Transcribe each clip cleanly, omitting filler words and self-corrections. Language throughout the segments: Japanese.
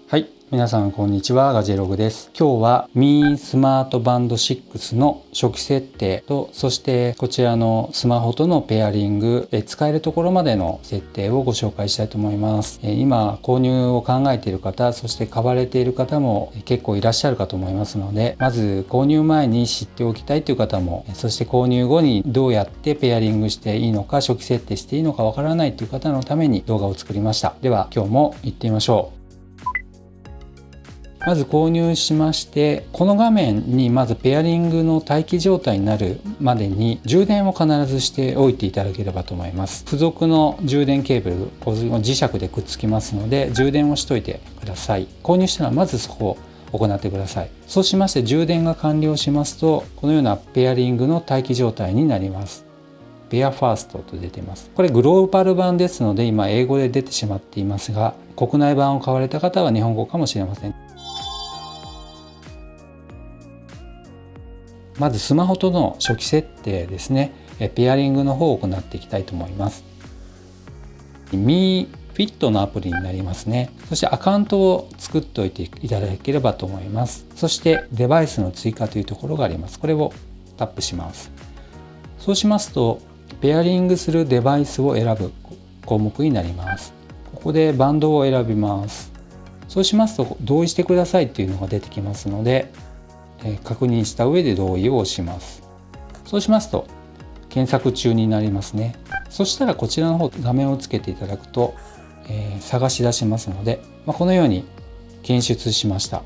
はい、皆さんこんにちは。ガジェログです。今日は Mi スマートバンド6の初期設定と、そしてこちらのスマホとのペアリング、使えるところまでの設定をご紹介したいと思います。今購入を考えている方、そして買われている方も結構いらっしゃるかと思いますので、まず購入前に知っておきたいという方も、そして購入後にどうやってペアリングしていいのか、初期設定していいのかわからないという方のために動画を作りました。では今日も行ってみましょう。まず購入しまして、この画面にまずペアリングの待機状態になるまでに充電を必ずしておいていただければと思います。付属の充電ケーブル、磁石でくっつきますので充電をしといてください。購入したらまずそこを行ってください。そうしまして充電が完了しますと、このようなペアリングの待機状態になります。ペアファーストと出ています。これグローバル版ですので今英語で出てしまっていますが、国内版を買われた方は日本語かもしれません。まずスマホとの初期設定ですね。ペアリングの方を行っていきたいと思います。Mi Fit のアプリになりますね。そしてアカウントを作っておいていただければと思います。そしてデバイスの追加というところがあります。これをタップします。そうしますとペアリングするデバイスを選ぶ項目になります。ここでバンドを選びます。そうしますと同意してくださいというのが出てきますので、確認した上で同意を押します。そうしますと検索中になりますね。そしたらこちらの方画面をつけていただくと、探し出しますので、このように検出しました。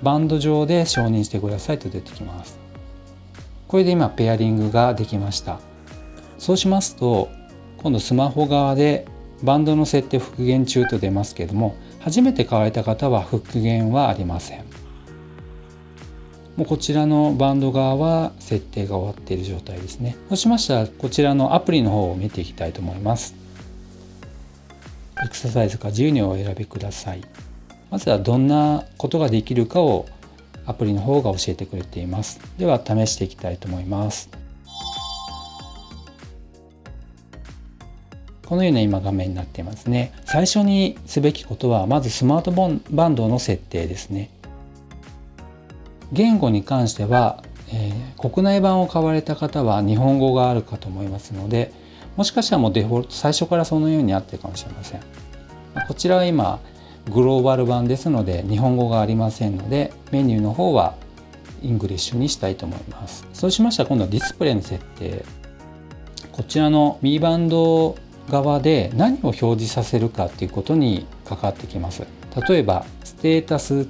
バンド上で承認してくださいと出てきます。これで今ペアリングができました。そうしますと今度スマホ側でバンドの設定復元中と出ますけれども、初めて買われた方は復元はありません。もうこちらのバンド側は設定が終わっている状態ですね。そうしましたらこちらのアプリの方を見ていきたいと思います。エクササイズか自由にお選びください。まずはどんなことができるかをアプリの方が教えてくれています。では試していきたいと思います。このような今画面になっていますね。最初にすべきことはまずスマートバンドの設定ですね。言語に関しては、国内版を買われた方は日本語があるかと思いますので、もしかしたらもうデフォルト最初からそのようにあってるかもしれません。こちらは今グローバル版ですので日本語がありませんので、メニューの方はイングリッシュにしたいと思います。そうしましたら今度はディスプレイの設定、こちらの Mi バンド側で何を表示させるかということに関わってきます。例えばステータス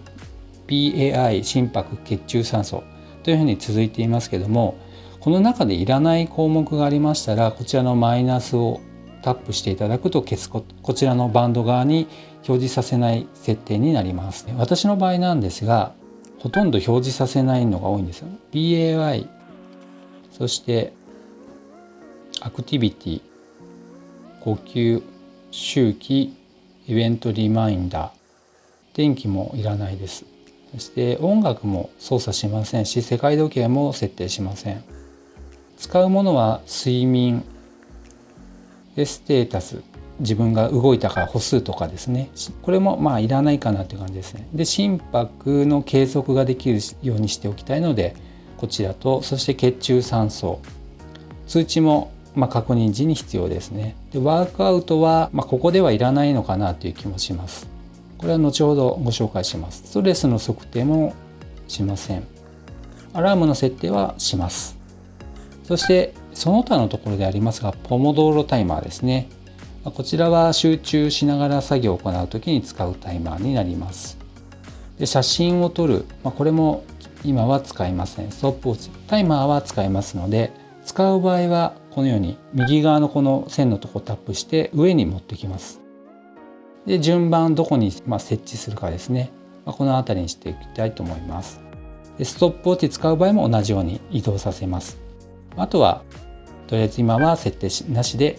PAI 心拍血中酸素というふうに続いていますけども、この中でいらない項目がありましたらこちらのマイナスをタップしていただくと消すこちらのバンド側に表示させない設定になります。私の場合なんですがほとんど表示させないのが多いんですよ。PAI そしてアクティビティ、呼吸、周期、イベントリマインダー、電気もいらないです。そして音楽も操作しませんし、世界時計も設定しません。使うものは睡眠でステータス、自分が動いたか歩数とかですね。これもいらないかなという感じですね。で心拍の計測ができるようにしておきたいのでこちらと、そして血中酸素、通知も確認時に必要ですね。でワークアウトは、ここではいらないのかなという気もします。これは後ほどご紹介します。ストレスの測定もしません。アラームの設定はします。そしてその他のところでありますが、ポモドーロタイマーですね。こちらは集中しながら作業を行うときに使うタイマーになります。で写真を撮る、これも今は使いません。ストップウォッチ、タイマーは使いますので、使う場合はこのように右側のこの線のところをタップして上に持ってきます。で順番どこに設置するかですね、この辺りにしていきたいと思います。でストップウォッチ使う場合も同じように移動させます。あとはとりあえず今は設定なしで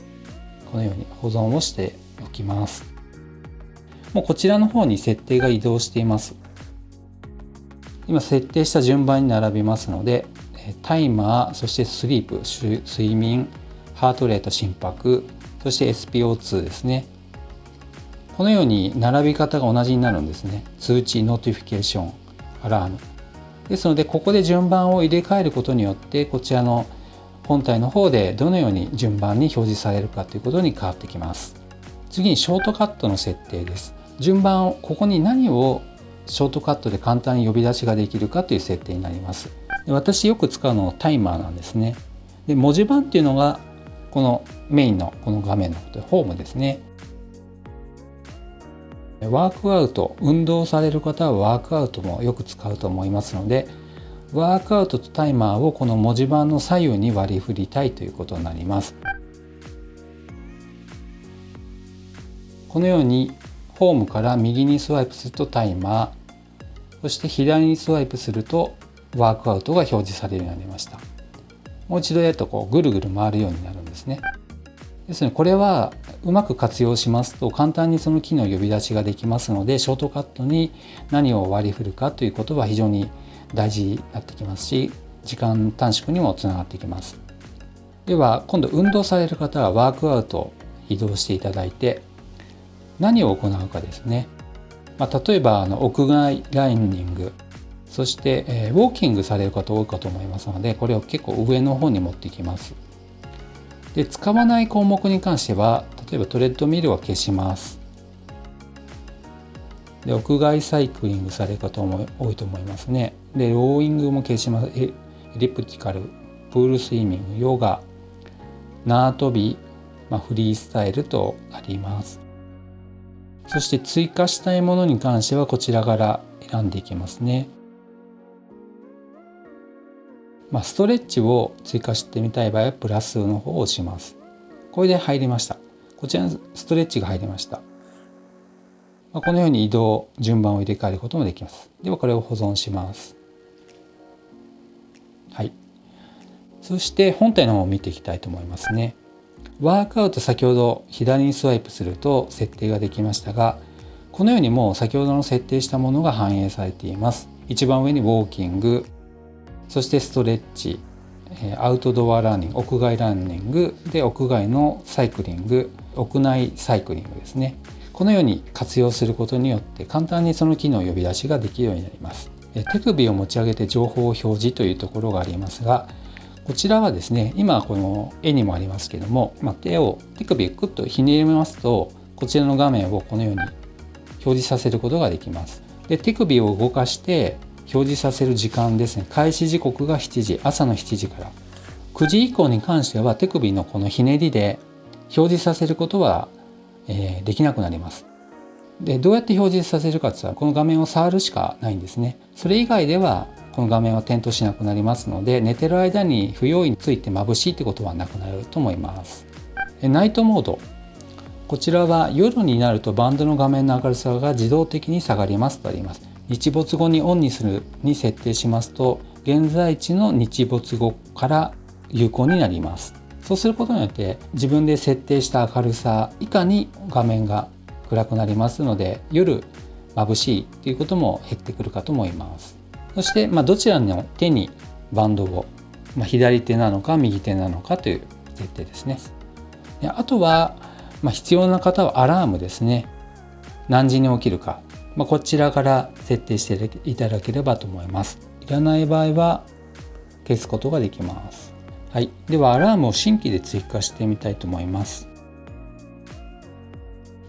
このように保存をしておきます。もうこちらの方に設定が移動しています。今設定した順番に並びますので、タイマー、そしてスリープ、睡眠、ハートレート、心拍、そして SPO2 ですね。このように並び方が同じになるんですね。通知、ノーティフィケーション、アラームですので、ここで順番を入れ替えることによってこちらの本体の方でどのように順番に表示されるかということに変わってきます。次にショートカットの設定です。順番を、ここに何をショートカットで簡単に呼び出しができるかという設定になります。で、私よく使うのはタイマーなんですね。で、文字盤っていうのがこのメインのこの画面のことでホームですね。ワークアウト、運動される方はワークアウトもよく使うと思いますので、ワークアウトとタイマーをこの文字盤の左右に割り振りたいということになります。このようにホームから右にスワイプするとタイマー、そして左にスワイプするとワークアウトが表示されるようになりました。もう一度やるとぐるぐる回るようになるんですね。ですのでこれはうまく活用しますと簡単にその機能呼び出しができますので、ショートカットに何を割り振るかということは非常に大事になってきますし、時間短縮にもつながってきます。では今度運動される方はワークアウト移動していただいて、何を行うかですね。例えば屋外ランニング、そして、ウォーキングされる方多いかと思いますので、これを結構上の方に持っていきます。で、使わない項目に関しては、例えばトレッドミルは消します。で、屋外サイクリングされる方も多いと思いますね。で、ローイングも消します。エリプティカル、プールスイミング、ヨガ、縄跳び、フリースタイルとあります。そして追加したいものに関してはこちらから選んでいきますね。ストレッチを追加してみたい場合はプラスの方を押します。これで入りました。こちらにストレッチが入りました。このように移動、順番を入れ替えることもできます。ではこれを保存します。はい。そして本体の方を見ていきたいと思いますね。ワークアウト、先ほど左にスワイプすると設定ができましたが、このようにもう先ほどの設定したものが反映されています。一番上にウォーキング、そしてストレッチ、アウトドアランニング、屋外ランニングで屋外のサイクリング、屋内サイクリングですね。このように活用することによって簡単にその機能を呼び出しができるようになります。手首を持ち上げて情報を表示というところがありますが、こちらはですね、今この絵にもありますけども、手首をクッとひねりますと、こちらの画面をこのように表示させることができます。で、手首を動かして表示させる時間ですね。開始時刻が7時、朝の7時から9時以降に関しては手首のこのひねりで表示させることは、できなくなります。で、どうやって表示させるかというと、この画面を触るしかないんですね。それ以外ではこの画面は点灯しなくなりますので、寝てる間に不用意について眩しいってことはなくなると思います。ナイトモード、こちらは夜になるとバンドの画面の明るさが自動的に下がりますとあります。日没後にオンにするに設定しますと、現在地の日没後から有効になります。そうすることによって自分で設定した明るさ以下に画面が暗くなりますので、夜眩しいということも減ってくるかと思います。そして、どちらの手にバンドを、左手なのか右手なのかという設定ですね。で、あとは、必要な方はアラームですね。何時に起きるか、こちらから設定していただければと思います。いらない場合は消すことができます。はい、ではアラームを新規で追加してみたいと思います。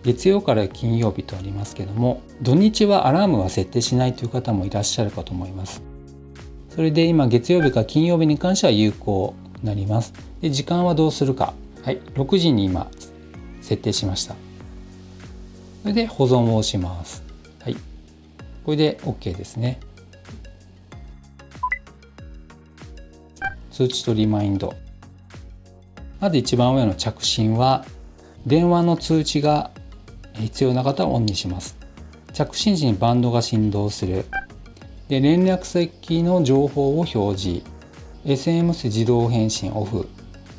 月曜から金曜日とありますけども、土日はアラームは設定しないという方もいらっしゃるかと思います。それで今月曜日から金曜日に関しては有効になります。で、時間はどうするか。はい、6時に今設定しました。それで保存を押します。はい、これで OK ですね。通知とリマインド。まず一番上の着信は電話の通知が必要な方はオンにします。着信時にバンドが振動する。で、連絡先の情報を表示。SMS 自動返信オフ。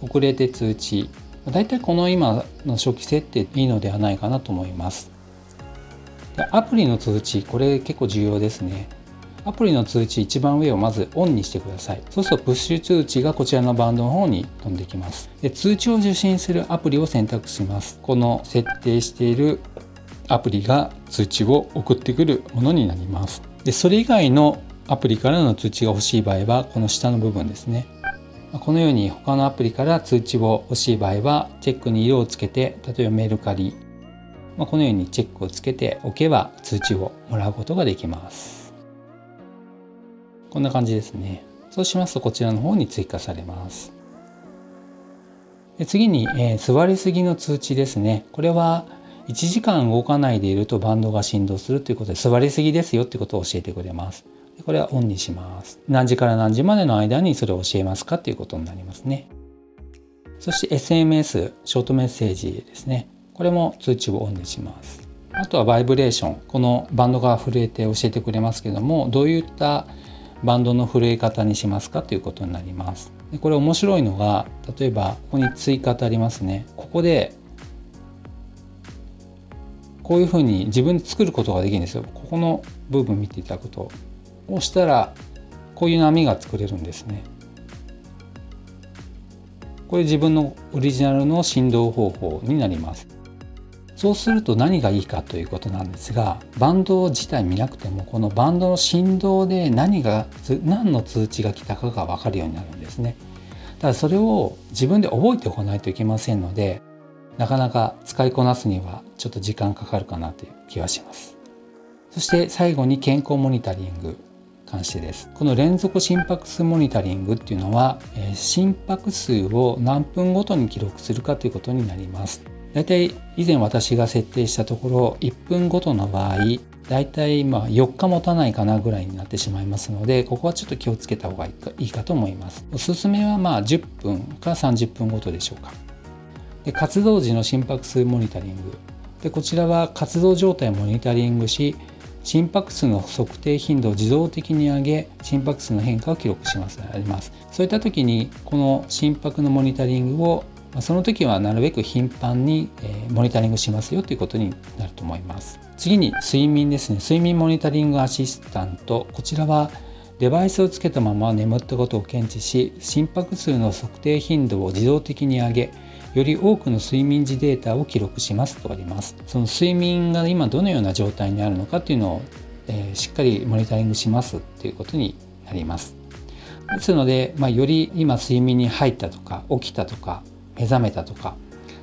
遅れて通知。だいたいこの今の初期設定でいいのではないかなと思います。で、アプリの通知、これ結構重要ですね。アプリの通知一番上をまずオンにしてください。そうするとプッシュ通知がこちらのバンドの方に飛んできます。で、通知を受信するアプリを選択します。この設定しているアプリが通知を送ってくるものになります。で、それ以外のアプリからの通知が欲しい場合はこの下の部分ですね。このように他のアプリから通知を欲しい場合はチェックに色をつけて、例えばメルカリ、このようにチェックをつけておけば通知をもらうことができます。こんな感じですね。そうしますとこちらの方に追加されます。で次に、座りすぎの通知ですね。これは1時間動かないでいるとバンドが振動するということで、座りすぎですよということを教えてくれます。でこれはオンにします。何時から何時までの間にそれを教えますかということになりますね。そして SMS、ショートメッセージですね。これも通知をオンにします。あとはバイブレーション。このバンドが震えて教えてくれますけども、どういったバンドの震え方にしますかということになります。でこれ面白いのが、例えばここに追加とありますね。ここでこういうふうに自分で作ることができるんですよ。ここの部分見ていただくと、押したらこういう波が作れるんですね。これ自分のオリジナルの振動方法になります。そうすると何がいいかということなんですが、バンド自体見なくてもこのバンドの振動で何の通知が来たかが分かるようになるんですね。ただそれを自分で覚えておかないといけませんので、なかなか使いこなすにはちょっと時間かかるかなという気がします。そして最後に健康モニタリング関してです。この連続心拍数モニタリングっていうのは、心拍数を何分ごとに記録するかということになります。だいたい以前私が設定したところ、1分ごとの場合だいたい4日持たないかなぐらいになってしまいますので、ここはちょっと気をつけた方がいいかと思います。おすすめは10分か30分ごとでしょうか。で活動時の心拍数モニタリングで、こちらは活動状態をモニタリングし、心拍数の測定頻度を自動的に上げ、心拍数の変化を記録します。そういった時にこの心拍のモニタリングをその時はなるべく頻繁にモニタリングしますよということになると思います。次に睡眠ですね。睡眠モニタリングアシスタント。こちらはデバイスをつけたまま眠ったことを検知し、心拍数の測定頻度を自動的に上げ、より多くの睡眠時データを記録しますとあります。その睡眠が今どのような状態にあるのかというのを、しっかりモニタリングしますということになります。ですので、より今睡眠に入ったとか起きたとか目覚めたとか、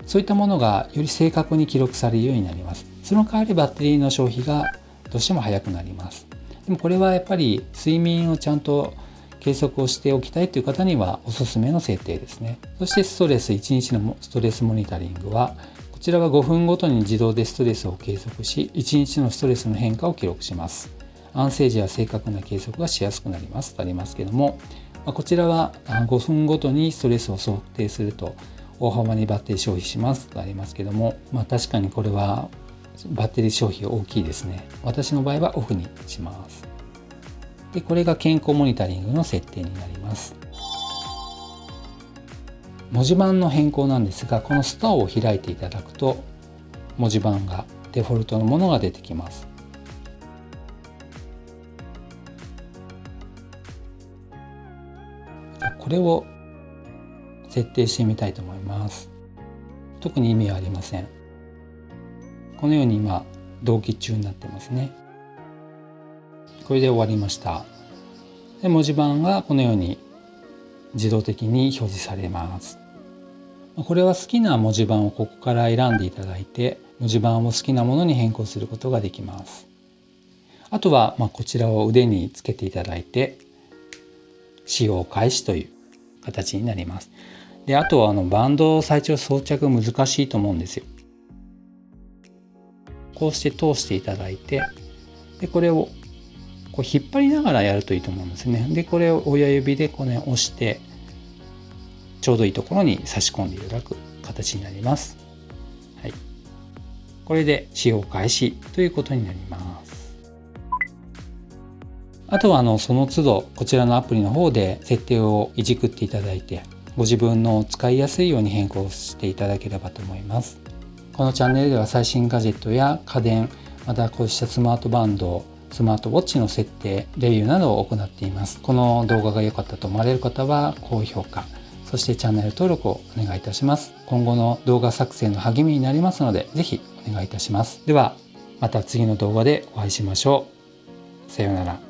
そういったものがより正確に記録されるようになります。その代わりバッテリーの消費がどうしても早くなります。でもこれはやっぱり睡眠をちゃんと計測をしておきたいという方にはおすすめの設定ですね。そしてストレス、1日のストレスモニタリングは、こちらは5分ごとに自動でストレスを計測し、1日のストレスの変化を記録します。安静時は正確な計測がしやすくなりますとありますけども、こちらは5分ごとにストレスを測定すると大幅にバッテリー消費しますとありますけども、確かにこれはバッテリー消費大きいですね。私の場合はオフにします。でこれが健康モニタリングの設定になります。文字盤の変更なんですが、このストアを開いていただくと文字盤がデフォルトのものが出てきます。これを設定してみたいと思います。特に意味はありません。このように今同期中になってますね。これで終わりました。で文字盤がこのように自動的に表示されます。これは好きな文字盤をここから選んでいただいて、文字盤を好きなものに変更することができます。あとはこちらを腕につけていただいて使用開始という形になります。であとはバンド最長装着難しいと思うんですよ。こうして通していただいて、でこれをこう引っ張りながらやるといいと思うんですね。でこれを親指でこの押してちょうどいいところに差し込んでいただく形になります。はい、これで使用開始ということになります。あとはその都度こちらのアプリの方で設定をいじくっていただいて、ご自分の使いやすいように変更していただければと思います。このチャンネルでは最新ガジェットや家電、またこうしたスマートバンド、スマートウォッチの設定、レビューなどを行っています。この動画が良かったと思われる方は高評価、そしてチャンネル登録をお願いいたします。今後の動画作成の励みになりますので、ぜひお願いいたします。では、また次の動画でお会いしましょう。さようなら。